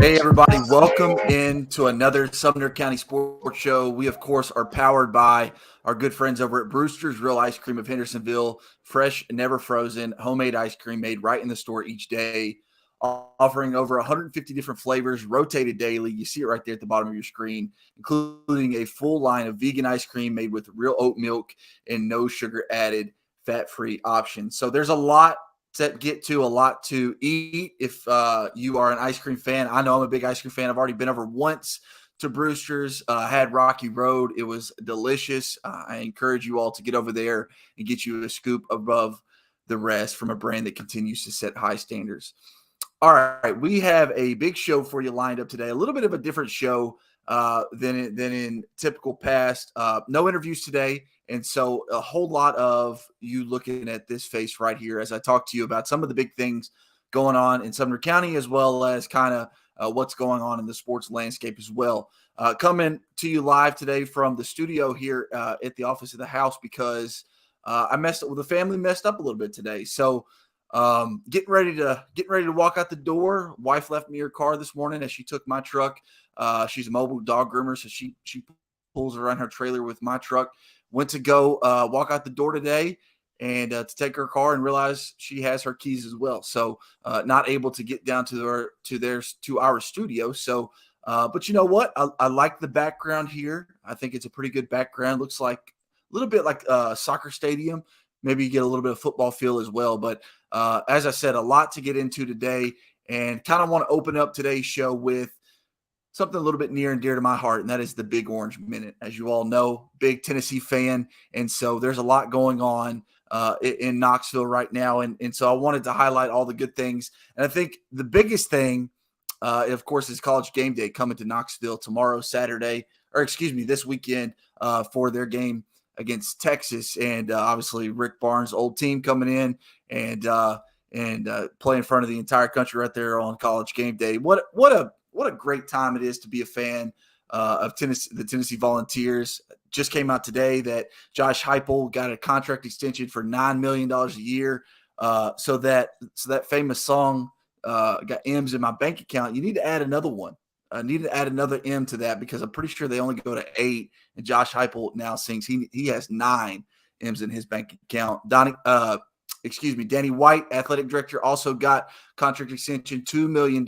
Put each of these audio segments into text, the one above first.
Hey, everybody, welcome into another Sumner County Sports Show. We, of course, are powered by our good friends over at Brewster's Real Ice Cream of Hendersonville. Fresh, never frozen, homemade ice cream made right in the store each day, offering over 150 different flavors, rotated daily. You see it right there at the bottom of your screen, including a full line of vegan ice cream made with real oat milk and no sugar added, fat-free options. So there's a lot a lot to eat if you are an ice cream fan. I know I'm a big ice cream fan. I've already been over once to Brewster's, had Rocky Road. It was delicious. I encourage you all to get over there and get you a scoop above the rest from a brand that continues to set high standards. All right, we have a big show for you lined up today. A little bit of a different show than in typical past. No interviews today. And so a whole lot of you looking at this face right here as I talk to you about some of the big things going on in Sumner County, as well as kind of what's going on in the sports landscape as well. Coming to you live today from the studio here at the office of the house because the family messed up a little bit today. So getting ready to walk out the door. Wife left me her car this morning as she took my truck. She's a mobile dog groomer, so she pulls around her trailer with my truck. Went to go walk out the door today and to take her car and realize she has her keys as well. So not able to get down to our studio. So, but you know what? I like the background here. I think it's a pretty good background. Looks like a little bit like a soccer stadium. Maybe you get a little bit of football feel as well. But as I said, a lot to get into today, and kind of want to open up today's show with something a little bit near and dear to my heart, and that is the Big Orange Minute. As you all know, big Tennessee fan, and so there's a lot going on in Knoxville right now, and so I wanted to highlight all the good things. And I think the biggest thing, of course, is College Game Day coming to Knoxville tomorrow, this weekend for their game against Texas, and obviously Rick Barnes' old team coming in and play in front of the entire country right there on College Game Day. What a great time it is to be a fan of the Tennessee Volunteers. Just came out today that Josh Heupel got a contract extension for $9 million a year. So that famous song, got M's in my bank account. You need to add another one. I need to add another M to that because I'm pretty sure they only go to 8. And Josh Heupel now sings he has 9 M's in his bank account. Danny White, athletic director, also got contract extension, $2 million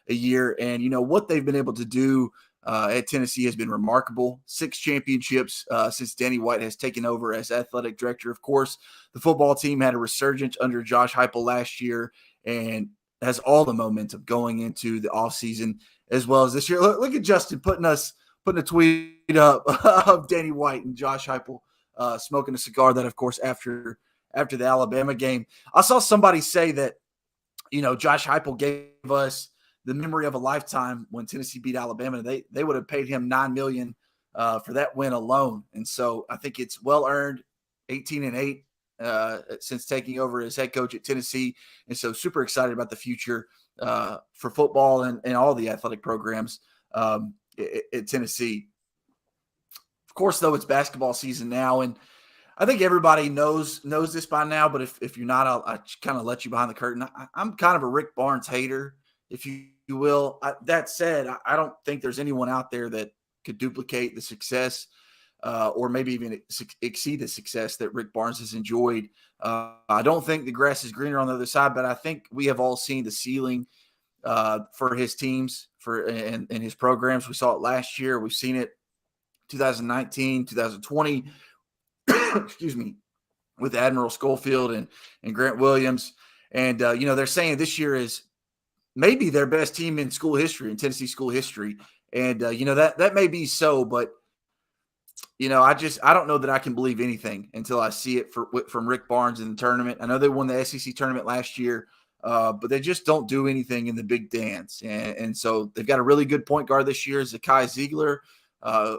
a year. And, you know, what they've been able to do at Tennessee has been remarkable. 6 championships since Danny White has taken over as athletic director. Of course, the football team had a resurgence under Josh Heupel last year and has all the momentum going into the offseason as well as this year. Look at Justin putting a tweet up of Danny White and Josh Heupel smoking a cigar. That, of course, after the Alabama game. I saw somebody say that, you know, Josh Heupel gave us the memory of a lifetime when Tennessee beat Alabama. They would have paid him $9 million for that win alone. And so I think it's well earned, 18-8 since taking over as head coach at Tennessee. And so super excited about the future for football and all the athletic programs at Tennessee. Of course, though, it's basketball season now, and I think everybody knows this by now, but if you're not, I'll kind of let you behind the curtain. I'm kind of a Rick Barnes hater, if you will. That said, I don't think there's anyone out there that could duplicate the success or maybe even exceed the success that Rick Barnes has enjoyed. I don't think the grass is greener on the other side, but I think we have all seen the ceiling for his teams and his programs. We saw it last year. We've seen it 2019, 2020. Excuse me, with Admiral Schofield and Grant Williams. And, you know, they're saying this year is maybe their best team in school history, in Tennessee school history. And, you know, that may be so, but, you know, I don't know that I can believe anything until I see it from Rick Barnes in the tournament. I know they won the SEC tournament last year, but they just don't do anything in the big dance. And so they've got a really good point guard this year, Zakai Ziegler,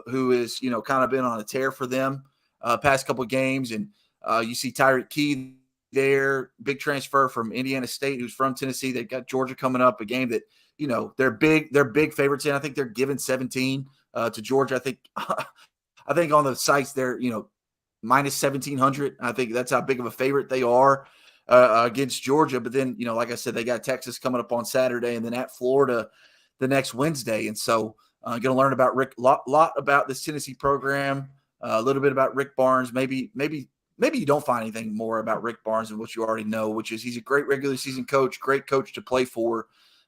who is, you know, kind of been on a tear for them past couple of games. And you see Tyreek Key there, big transfer from Indiana State, who's from Tennessee. They've got Georgia coming up, a game that, you know, they're big favorites in. I think they're giving 17 to Georgia. I think on the sites they're, you know, minus 1,700. I think that's how big of a favorite they are against Georgia. But then, you know, like I said, they got Texas coming up on Saturday, and then at Florida the next Wednesday. And so going to learn about Rick, lot about this Tennessee program, a little bit about Rick Barnes. Maybe you don't find anything more about Rick Barnes than what you already know, which is he's a great regular season coach, great coach to play for.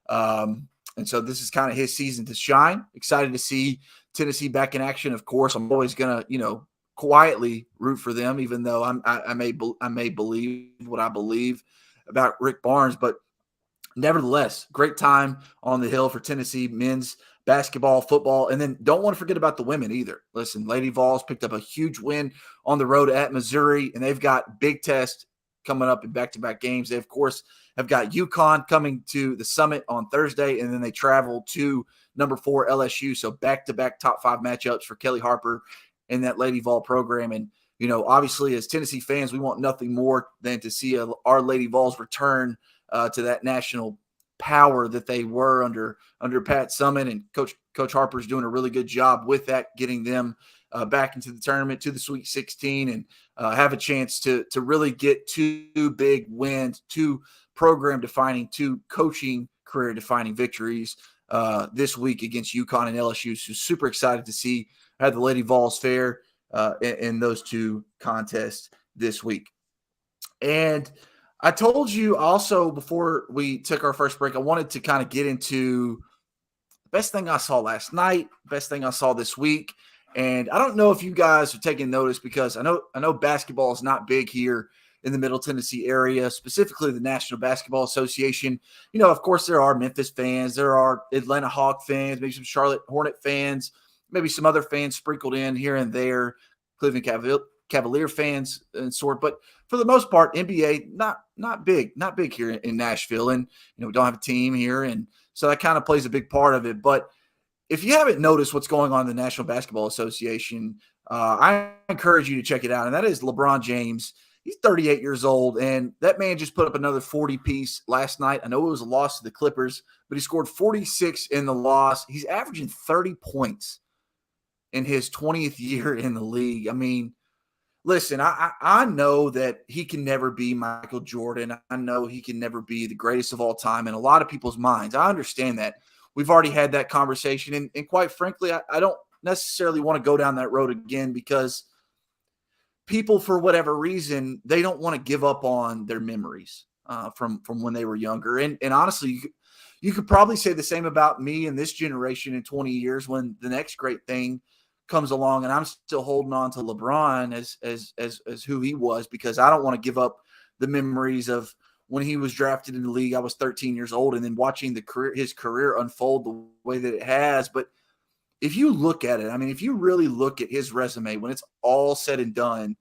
And so this is kind of his season to shine. Excited to see Tennessee back in action. Of course, I'm always going to, quietly root for them, even though I may believe what I believe about Rick Barnes, but nevertheless, great time on the Hill for Tennessee men's basketball, football, and then don't want to forget about the women either. Listen, Lady Vols picked up a huge win on the road at Missouri, and they've got big test coming up in back-to-back games. They, of course, have got UConn coming to the Summit on Thursday, and then they travel to number 4 LSU. So back-to-back top 5 matchups for Kelly Harper and that Lady Vol program. And, obviously as Tennessee fans, we want nothing more than to see our Lady Vols return to that national power that they were under Pat Summitt, and Coach Harper's doing a really good job with that, getting them back into the tournament, to the Sweet 16, and have a chance to really get 2 big wins, 2 program-defining, 2 coaching career-defining victories this week against UConn and LSU. So super excited to see how the Lady Vols fare in those 2 contests this week. And I told you also before we took our first break, I wanted to kind of get into the best thing I saw last night, best thing I saw this week. And I don't know if you guys are taking notice, because I know basketball is not big here in the Middle Tennessee area, specifically the National Basketball Association. Of course, there are Memphis fans, there are Atlanta Hawk fans, maybe some Charlotte Hornet fans, maybe some other fans sprinkled in here and there, Cleveland Cavalier fans and sort. But for the most part, NBA not big here in Nashville, and we don't have a team here, and so that kind of plays a big part of it. But if you haven't noticed what's going on in the National Basketball Association, I encourage you to check it out, and that is LeBron James. He's 38 years old, and that man just put up another 40-piece last night. I know it was a loss to the Clippers, but he scored 46 in the loss. He's averaging 30 points in his 20th year in the league. I mean, listen, I know that he can never be Michael Jordan. I know he can never be the greatest of all time in a lot of people's minds. I understand that. We've already had that conversation. And quite frankly, I don't necessarily want to go down that road again, because people, for whatever reason, they don't want to give up on their memories from when they were younger. And honestly, you could probably say the same about me and this generation in 20 years, when the next great thing comes along, and I'm still holding on to LeBron as who he was, because I don't want to give up the memories of when he was drafted in the league. I was 13 years old, and then watching his career unfold the way that it has. But if you look at it, I mean, if you really look at his resume, when it's all said and done,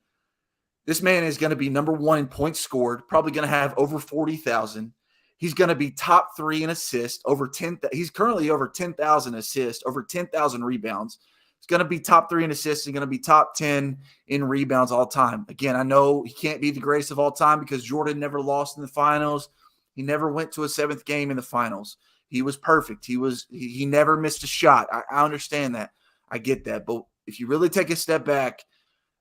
this man is going to be number 1 in points scored, probably going to have over 40,000. He's going to be top 3 in assists, over 10. He's currently over 10,000 assists, over 10,000 rebounds. He's going to be top 3 in assists. He's going to be top 10 in rebounds all time. Again, I know he can't be the greatest of all time, because Jordan never lost in the finals. He never went to a 7th game in the finals. He was perfect. He never missed a shot. I understand that. I get that. But if you really take a step back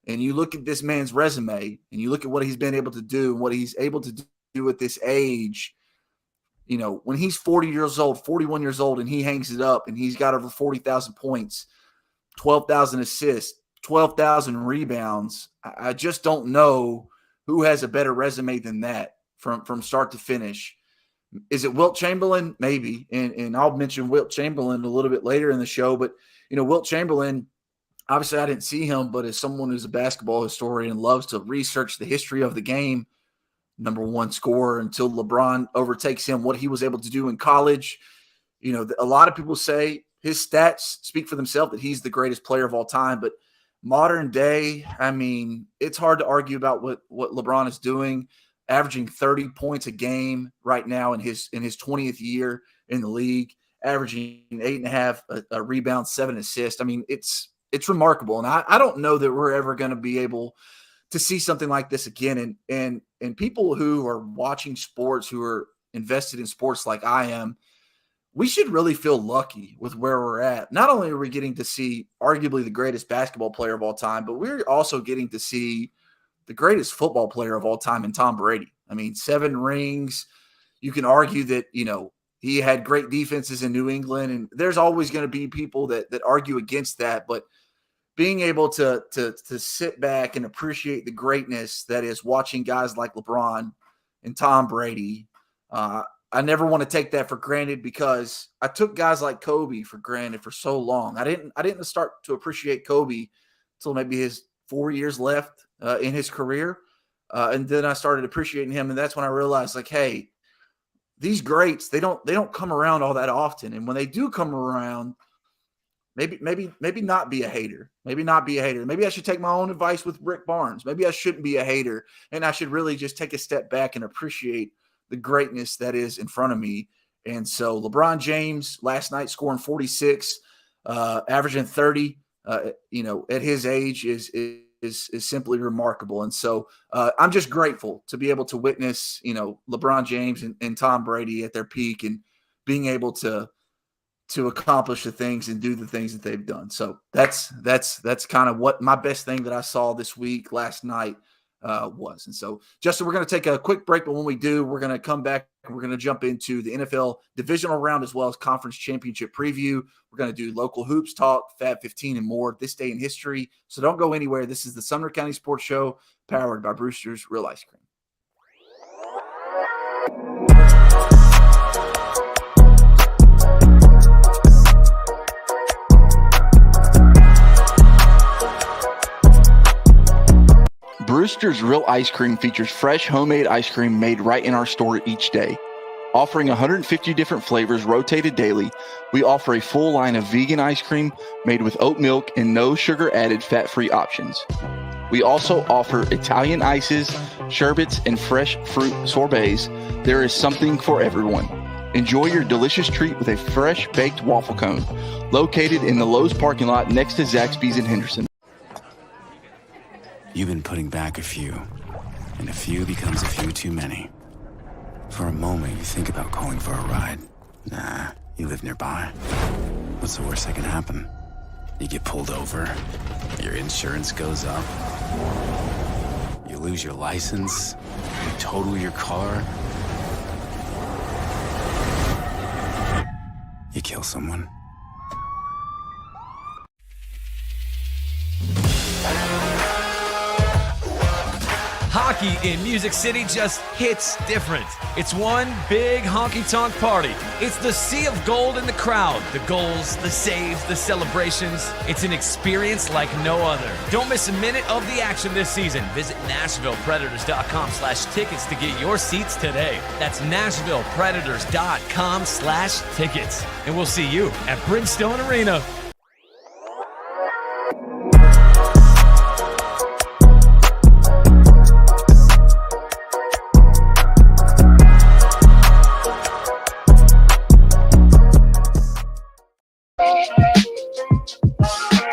and you look at this man's resume, and you look at what he's been able to do and what he's able to do at this age, when he's 40 years old, 41 years old, and he hangs it up, and he's got over 40,000 points, 12,000 assists, 12,000 rebounds, I just don't know who has a better resume than that from start to finish. Is it Wilt Chamberlain? Maybe. And I'll mention Wilt Chamberlain a little bit later in the show. But, Wilt Chamberlain, obviously I didn't see him, but as someone who's a basketball historian and loves to research the history of the game, number 1 scorer until LeBron overtakes him, what he was able to do in college. A lot of people say his stats speak for themselves, that he's the greatest player of all time. But modern day, I mean, it's hard to argue about what LeBron is doing, averaging 30 points a game right now in his 20th year in the league, averaging 8.5 a rebound, 7 assists. I mean, it's remarkable. And I don't know that we're ever going to be able to see something like this again. And people who are watching sports, who are invested in sports like I am, we should really feel lucky with where we're at. Not only are we getting to see arguably the greatest basketball player of all time, but we're also getting to see the greatest football player of all time in Tom Brady. I mean, 7 rings. You can argue that, He had great defenses in New England, and there's always going to be people that argue against that. But being able to sit back and appreciate the greatness that is watching guys like LeBron and Tom Brady, I never want to take that for granted, because I took guys like Kobe for granted for so long. I didn't start to appreciate Kobe until maybe his 4 years left in his career, and then I started appreciating him, and that's when I realized, like, hey, these greats, they don't come around all that often, and when they do come around, maybe not be a hater. Maybe not be a hater. Maybe I should take my own advice with Rick Barnes. Maybe I shouldn't be a hater, and I should really just take a step back and appreciate the greatness that is in front of me. And so LeBron James last night scoring 46, averaging 30, at his age is simply remarkable. And so I'm just grateful to be able to witness, LeBron James and Tom Brady at their peak, and being able to accomplish the things and do the things that they've done. So that's kind of what my best thing that I saw this week last night was. And so, Justin, we're going to take a quick break, but when we do, we're going to come back and we're going to jump into the NFL divisional round as well as conference championship preview. We're going to do local hoops talk, Fab 15, and more this day in history. So don't go anywhere. This is the Sumner County Sports Show, powered by Brewster's Real Ice Cream. Brewster's Real Ice Cream features fresh homemade ice cream made right in our store each day. Offering 150 different flavors rotated daily, we offer a full line of vegan ice cream made with oat milk and no sugar added fat-free options. We also offer Italian ices, sherbets, and fresh fruit sorbets. There is something for everyone. Enjoy your delicious treat with a fresh baked waffle cone, located in the Lowe's parking lot next to Zaxby's in Henderson. You've been putting back a few, and a few becomes a few too many. For a moment, you think about calling for a ride. Nah, you live nearby. What's the worst that can happen? You get pulled over, your insurance goes up, you lose your license, you total your car, you kill someone. Hockey in Music City just hits different. It's one big honky-tonk party. It's the sea of gold in the crowd. The goals, the saves, the celebrations. It's an experience like no other. Don't miss a minute of the action this season. Visit NashvillePredators.com/tickets to get your seats today. That's NashvillePredators.com/tickets. And we'll see you at Bridgestone Arena.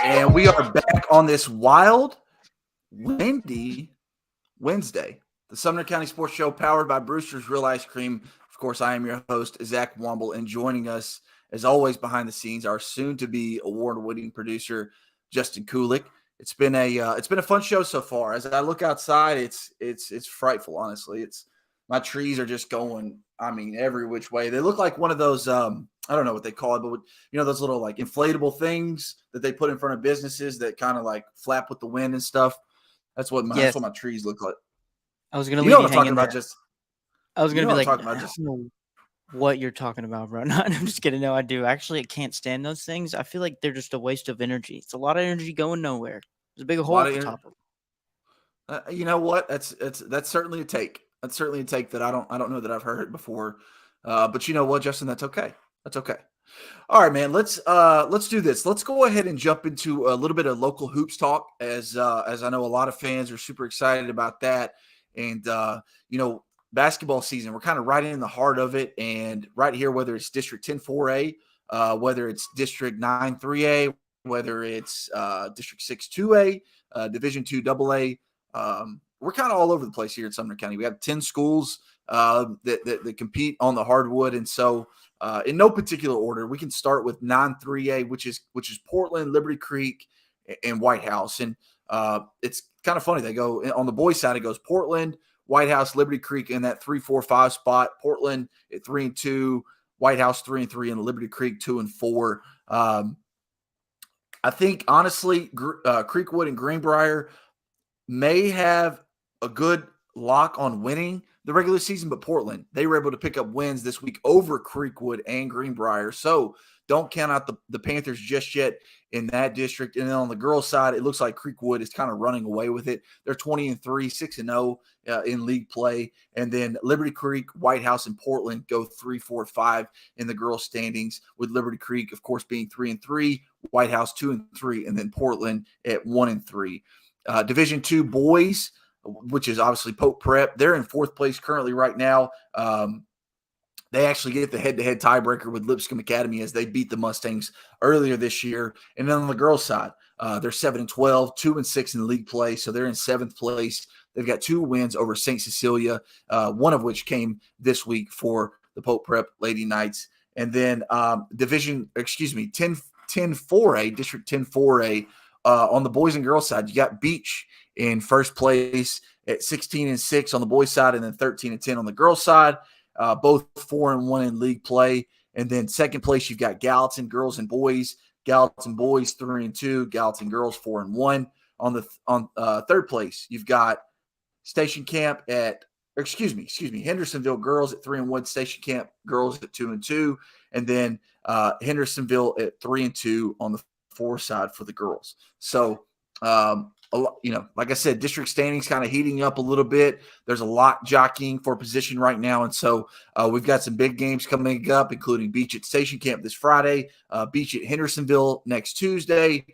And we are back on this wild, windy Wednesday. The Sumner County Sports Show, powered by Brewster's Real Ice Cream. Of course, I am your host, Zach Womble, and joining us, as always, behind the scenes, our soon-to-be award-winning producer, Justin Kulik. It's been a fun show so far. As I look outside, it's frightful. Honestly, my trees are just going, every which way. They look like one of those, I don't know what they call it, but those little like inflatable things that they put in front of businesses that kind of like flap with the wind and stuff. That's what my trees look like. I was gonna leave you hanging there. I was gonna be like, I don't know what you're talking about, bro. No, I'm just kidding. No, I do. Actually, I can't stand those things. I feel like they're just a waste of energy. It's a lot of energy going nowhere. There's a big hole at the top of it. You know what? That's certainly a take. That's certainly a take that I don't know that I've heard it before. But you know what, Justin? That's okay. That's okay. All right, man. Let's do this. Let's go ahead and jump into a little bit of local hoops talk, as I know a lot of fans are super excited about that. And basketball season, we're kind of right in the heart of it, and right here, whether it's District 10 4A, whether it's District 9 3A, whether it's District 6 2A, Division 2 AA, we're kind of all over the place here in Sumner County. We have 10 schools that compete on the hardwood, and so in no particular order, we can start with 9 3A, which is Portland, Liberty Creek, and White House, and it's kind of funny. They go on the boys' side. It goes Portland, White House, Liberty Creek in that 3, 4, 5 spot. Portland at 3 and 2, White House 3-3, and Liberty Creek 2-4. I think, honestly, Creekwood and Greenbrier may have a good lock on winning the regular season, but Portland, they were able to pick up wins this week over Creekwood and Greenbrier. So don't count out the Panthers just yet in that district. And then on the girls' side, it looks like Creekwood is kind of running away with it. They're 20-3, 6-0 in league play. And then Liberty Creek, White House, and Portland go 3, 4, 5 in the girls' standings, with Liberty Creek, of course, being 3-3, White House 2-3, and then Portland at 1-3. Division II boys, which is obviously Pope Prep, they're in fourth place currently right now. They actually get the head-to-head tiebreaker with Lipscomb Academy as they beat the Mustangs earlier this year. And then on the girls' side, they're 7-12, 2-6 in league play, so they're in seventh place. They've got 2 wins over St. Cecilia, one of which came this week for the Pope Prep Lady Knights. And then 10-4A, District 10-4A, on the boys and girls side, you got Beach in first place at 16-6 on the boys side, and then 13-10 on the girls side. Both 4-1 in league play. And then second place, you've got Gallatin girls and boys. Gallatin boys 3-2, Gallatin girls 4-1. On third place, you've got Station Camp Hendersonville girls at 3-1, Station Camp girls at 2-2, and then Hendersonville at 3-2 on the 4 side for the girls. So, like I said, district standings kind of heating up a little bit. There's a lot jockeying for position right now. And so we've got some big games coming up, including Beach at Station Camp this Friday, Beach at Hendersonville next Tuesday,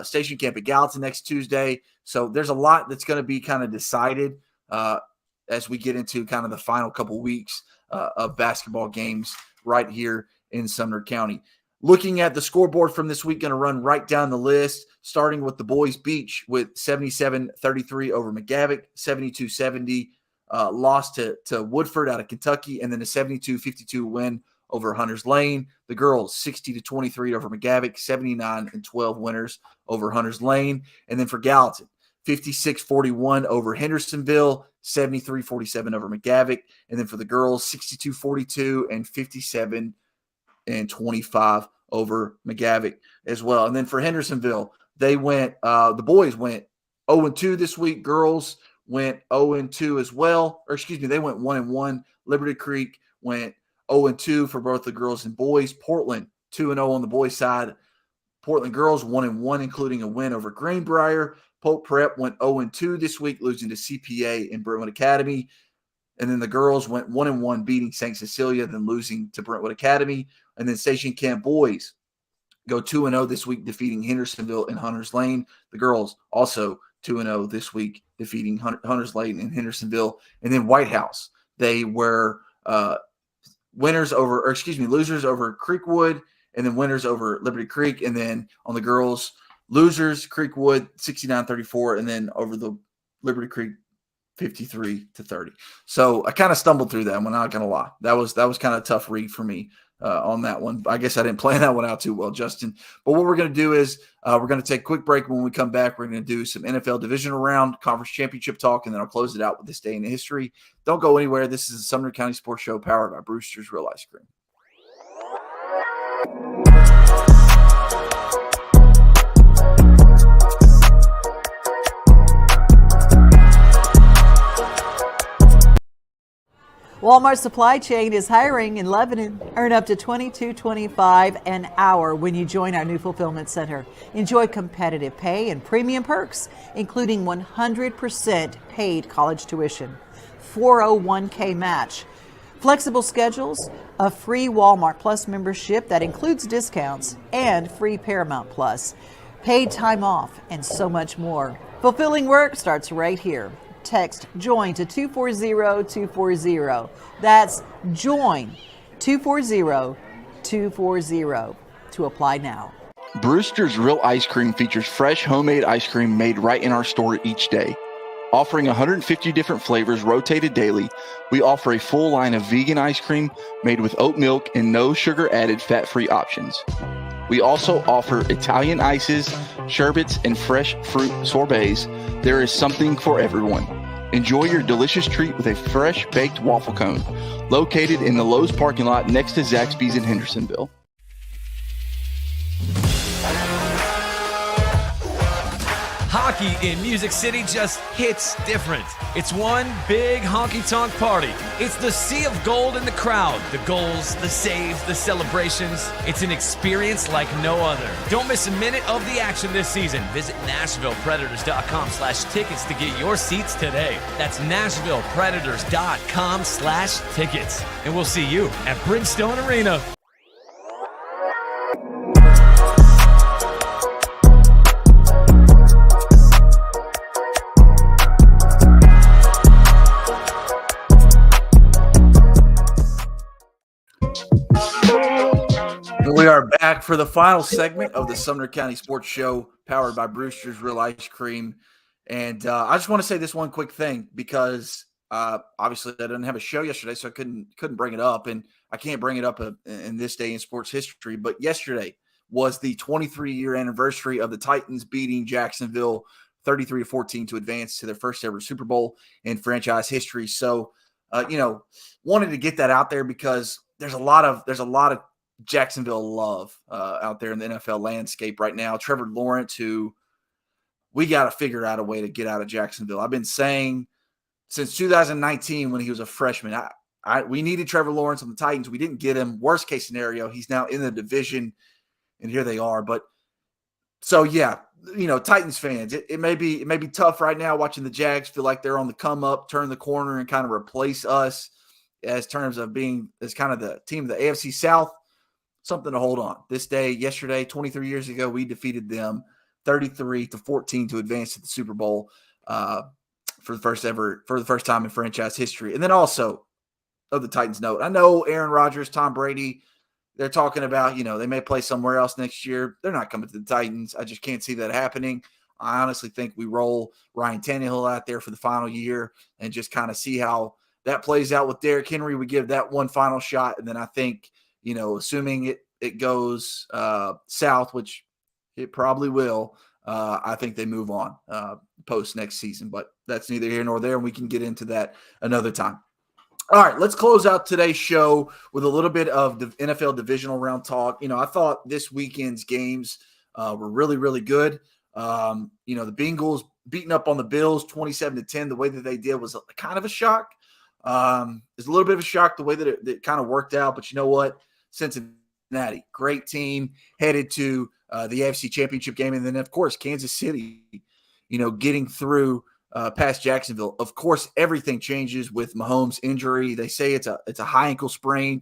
Station Camp at Gallatin next Tuesday. So there's a lot that's going to be kind of decided as we get into kind of the final couple weeks of basketball games right here in Sumner County. Looking at the scoreboard from this week, going to run right down the list, starting with the boys Beach with 77-33 over McGavock, 72-70 loss to Woodford out of Kentucky, and then a 72-52 win over Hunters Lane. The girls 60-23 over McGavock, 79-12 winners over Hunters Lane. And then for Gallatin, 56-41 over Hendersonville, 73-47 over McGavock. And then for the girls, 62-42 and 57-25 over McGavock as well. And then for Hendersonville, they went the boys went 0-2 this week. Girls went 0-2 as well. Or excuse me, they went 1-1. Liberty Creek went 0-2 for both the girls and boys. Portland 2-0 on the boys side. Portland girls 1-1, including a win over Greenbrier. Pope Prep went 0-2 this week, losing to CPA and Brentwood Academy. And then the girls went 1-1, beating St. Cecilia, then losing to Brentwood Academy. And then Station Camp boys go 2-0 this week, defeating Hendersonville and Hunters Lane. The girls also 2-0 this week, defeating Hunters Lane and Hendersonville. And then White House, they were losers over Creekwood, and then winners over Liberty Creek. And then on the girls, losers, Creekwood 69-34, and then over the Liberty Creek 53-30. So I kind of stumbled through that. I'm not going to lie. That was kind of a tough read for me on that one. I guess I didn't plan that one out too well, Justin. But what we're going to do is we're going to take a quick break. When we come back, we're going to do some NFL divisional round, conference championship talk, and then I'll close it out with this day in history. Don't go anywhere. This is the Sumner County Sports Show powered by Brewster's Real Ice Cream. Walmart Supply Chain is hiring in Lebanon. Earn up to $22.25 an hour when you join our new fulfillment center. Enjoy competitive pay and premium perks, including 100% paid college tuition, 401k match, flexible schedules, a free Walmart Plus membership that includes discounts, and free Paramount Plus, paid time off, and so much more. Fulfilling work starts right here. Text JOIN to 240-240. That's JOIN 240-240 to apply now. Brewster's Real Ice Cream features fresh homemade ice cream made right in our store each day. Offering 150 different flavors rotated daily, we offer a full line of vegan ice cream made with oat milk and no sugar added fat-free options. We also offer Italian ices, sherbets, and fresh fruit sorbets. There is something for everyone. Enjoy your delicious treat with a fresh baked waffle cone located in the Lowe's parking lot next to Zaxby's in Hendersonville. Hockey in Music City just hits different. It's one big honky-tonk party. It's the sea of gold in the crowd. The goals, the saves, the celebrations. It's an experience like no other. Don't miss a minute of the action this season. Visit NashvillePredators.com/tickets to get your seats today. That's NashvillePredators.com/tickets. And we'll see you at Bridgestone Arena. We are back for the final segment of the Sumner County Sports Show, powered by Brewster's Real Ice Cream. And I just want to say this one quick thing, because obviously I didn't have a show yesterday, so I couldn't bring it up, and I can't bring it up in this day in sports history. But yesterday was the 23-year anniversary of the Titans beating Jacksonville 33-14 to advance to their first ever Super Bowl in franchise history. So, wanted to get that out there because there's a lot of Jacksonville love out there in the NFL landscape right now. Trevor Lawrence, who we got to figure out a way to get out of Jacksonville. I've been saying since 2019 when he was a freshman, we needed Trevor Lawrence on the Titans. We didn't get him. Worst case scenario, he's now in the division, and here they are. But so yeah, Titans fans, it may be tough right now watching the Jags feel like they're on the come up, turn the corner, and kind of replace us as terms of being as kind of the team of the AFC South. Something to hold on. Yesterday, 23 years ago, we defeated them 33-14 to advance to the Super Bowl for the first time in franchise history. And then also, of the Titans note, I know Aaron Rodgers, Tom Brady, they're talking about, they may play somewhere else next year. They're not coming to the Titans. I just can't see that happening. I honestly think we roll Ryan Tannehill out there for the final year and just kind of see how that plays out with Derrick Henry. We give that one final shot, and then I think, assuming it goes south, which it probably will, I think they move on post next season. But that's neither here nor there, and we can get into that another time. All right, let's close out today's show with a little bit of the NFL divisional round talk. I thought this weekend's games were really, really good. The Bengals beating up on the Bills 27-10. The way that they did was kind of a shock. It's a little bit of a shock the way that it kind of worked out. But you know what? Cincinnati, great team, headed to the AFC Championship game. And then, of course, Kansas City, getting through past Jacksonville. Of course, everything changes with Mahomes' injury. They say it's a high ankle sprain.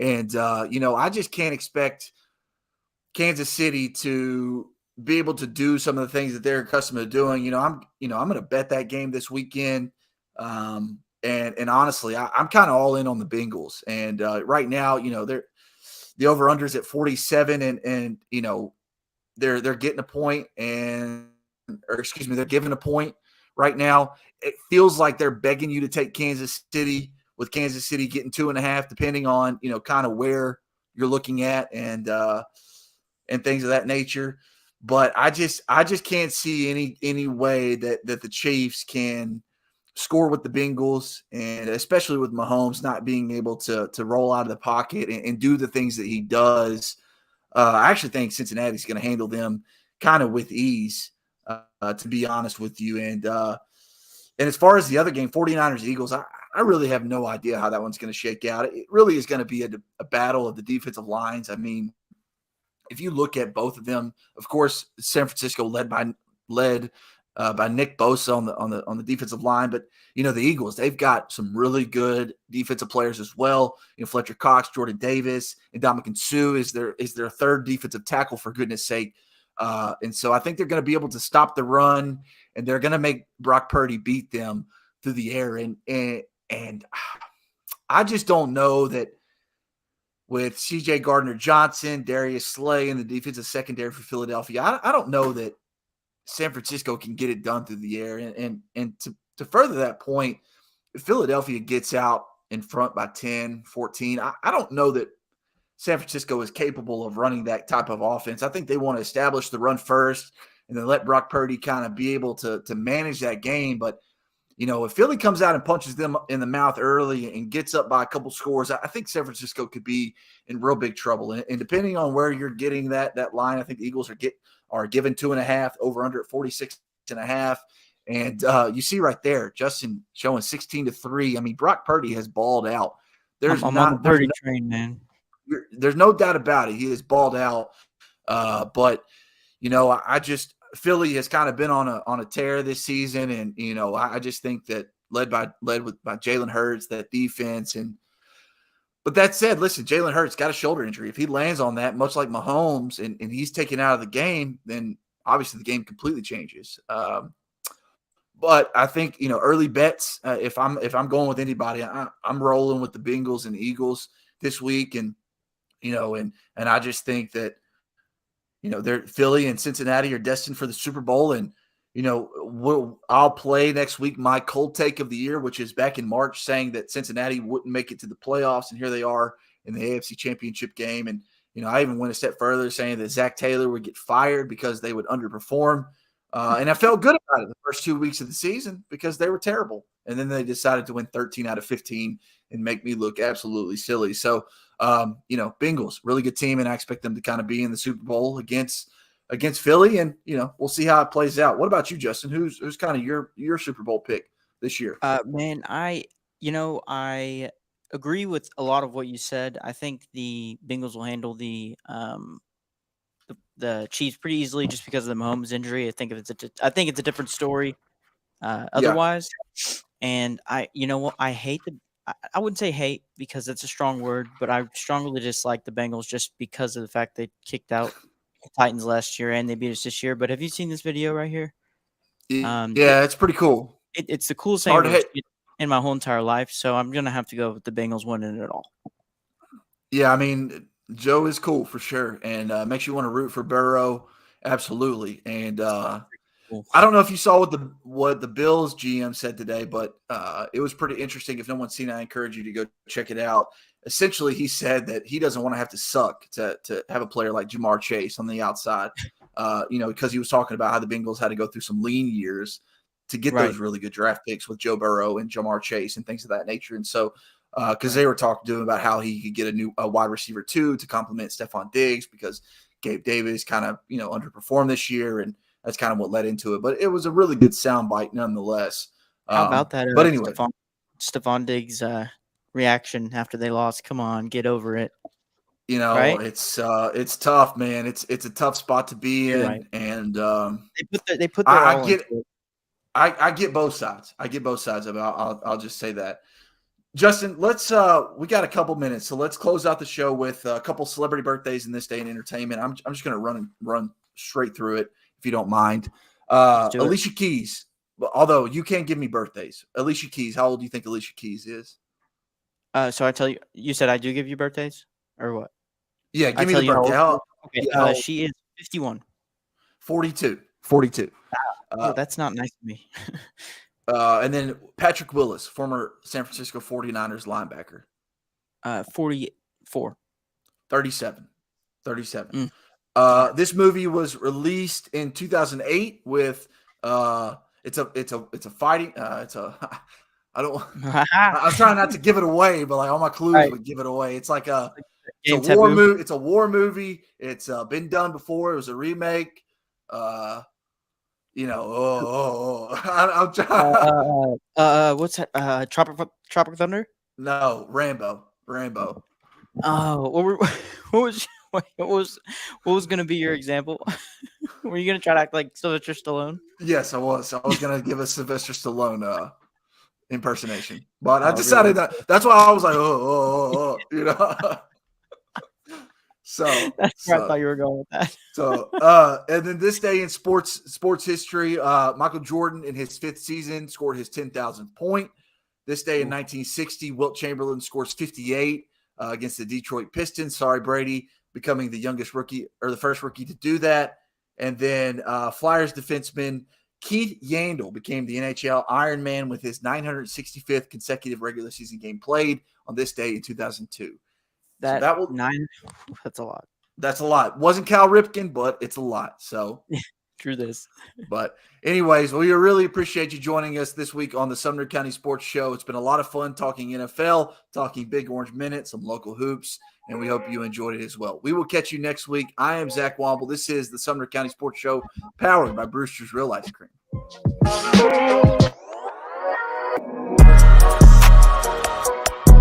And, I just can't expect Kansas City to be able to do some of the things that they're accustomed to doing. I'm going to bet that game this weekend. And honestly, I'm kind of all in on the Bengals. And right now, they're the over-under is at 47, and they're getting a point, they're giving a point right now. It feels like they're begging you to take Kansas City, with Kansas City getting 2.5, depending on kind of where you're looking at and things of that nature. But I just can't see any way that the Chiefs can score with the Bengals, and especially with Mahomes not being able to roll out of the pocket and do the things that he does. I actually think Cincinnati's going to handle them kind of with ease, to be honest with you. And as far as the other game, 49ers-Eagles, I really have no idea how that one's going to shake out. It really is going to be a battle of the defensive lines. I mean, if you look at both of them, of course, San Francisco led by Nick Bosa on the defensive line, but the Eagles, they've got some really good defensive players as well. Fletcher Cox, Jordan Davis, and Ndamukong Suh is their third defensive tackle, for goodness sake. And so I think they're going to be able to stop the run, and they're going to make Brock Purdy beat them through the air. And I just don't know that with C.J. Gardner-Johnson, Darius Slay, and the defensive secondary for Philadelphia, I don't know that San Francisco can get it done through the air. And to further that point, if Philadelphia gets out in front by 10, 14, I don't know that San Francisco is capable of running that type of offense. I think they want to establish the run first and then let Brock Purdy kind of be able to manage that game. But, if Philly comes out and punches them in the mouth early and gets up by a couple scores, I think San Francisco could be in real big trouble. And depending on where you're getting that line, I think the Eagles are given 2.5, over under at 46.5. And you see right there, Justin showing 16-3. I mean, Brock Purdy has balled out. I'm on the Purdy train, man. There's no doubt about it. He has balled out. But Philly has kind of been on a tear this season, and I just think that led by Jalen Hurts, that defense, but that said, listen, Jalen Hurts got a shoulder injury. If he lands on that, much like Mahomes, and he's taken out of the game, then obviously the game completely changes. But I think early bets. If I'm going with anybody, I'm rolling with the Bengals and Eagles this week, and I just think that they're Philly and Cincinnati are destined for the Super Bowl, and I'll play next week my cold take of the year, which is back in March saying that Cincinnati wouldn't make it to the playoffs, and here they are in the AFC Championship game, and I even went a step further saying that Zach Taylor would get fired because they would underperform. And I felt good about it the first 2 weeks of the season because they were terrible. And then they decided to win 13 out of 15 and make me look absolutely silly. So, Bengals, really good team, and I expect them to kind of be in the Super Bowl against Philly. And, we'll see how it plays out. What about you, Justin? Who's kind of your Super Bowl pick this year? Man, I agree with a lot of what you said. I think the Bengals will handle the Chiefs pretty easily just because of the Mahomes injury. I think it's a different story otherwise. Yeah. And I wouldn't say hate because that's a strong word, but I strongly dislike the Bengals just because of the fact they kicked out the Titans last year and they beat us this year. But have you seen this video right here? Yeah, it's pretty cool. It's the coolest thing I've ever seen in my whole entire life. So I'm going to have to go with the Bengals winning it all. Yeah, I mean, Joe is cool for sure, and makes you want to root for Burrow, absolutely. And I don't know if you saw what the Bills GM said today, but it was pretty interesting. If no one's seen it, I encourage you to go check it out. Essentially, he said that he doesn't want to have to suck to have a player like Jamar Chase on the outside, because he was talking about how the Bengals had to go through some lean years to get those really good draft picks with Joe Burrow and Jamar Chase and things of that nature. And so, because they were talking to him about how he could get a wide receiver too to complement Stephon Diggs because Gabe Davis kind of underperformed this year, and that's kind of what led into it. But it was a really good soundbite nonetheless. How about that? But anyway, Stephon Diggs' reaction after they lost. Come on, get over it. Right? It's tough, man. It's a tough spot to be in, right. And they put their all into it. I get both sides. I get both sides of it. I'll just say that. Justin, let's we got a couple minutes, so let's close out the show with a couple celebrity birthdays in this day in entertainment. I'm just going to run straight through it if you don't mind. Alicia Keys, although you can't give me birthdays. Alicia Keys, how old do you think Alicia Keys is? So I tell you said I do give you birthdays or what? Yeah, give me the birthday. Okay, she is 51. 42. Oh, that's not nice of me. And then Patrick Willis, former San Francisco 49ers linebacker. 44. 37. This movie was released in 2008 with it's a fighting I'm trying not to give it away, but like all my clues would give it away. It's like it's a war movie. It's a war movie. It's been done before. It was a remake. I'm trying. What's that? Tropic Thunder? No, Rambo. Oh, what was going to be your example? Were you going to try to act like Sylvester Stallone? Yes, I was. I was going to give a Sylvester Stallone impersonation, but I decided that's why I was like, So that's where I thought you were going with that. So, and then this day in sports history, Michael Jordan in his 5th season scored his 10,000th point. This day in 1960, Wilt Chamberlain scores 58 against the Detroit Pistons. Sorry, Brady, becoming the youngest rookie or the first rookie to do that. And then Flyers defenseman Keith Yandel became the NHL Iron Man with his 965th consecutive regular season game played on this day in 2002. That's a lot. That's a lot. Wasn't Cal Ripken, but it's a lot. So True this. But anyways, we really appreciate you joining us this week on the Sumner County Sports Show. It's been a lot of fun talking NFL, talking Big Orange Minute, some local hoops, and we hope you enjoyed it as well. We will catch you next week. I am Zach Womble. This is the Sumner County Sports Show, powered by Brewster's Real Ice Cream.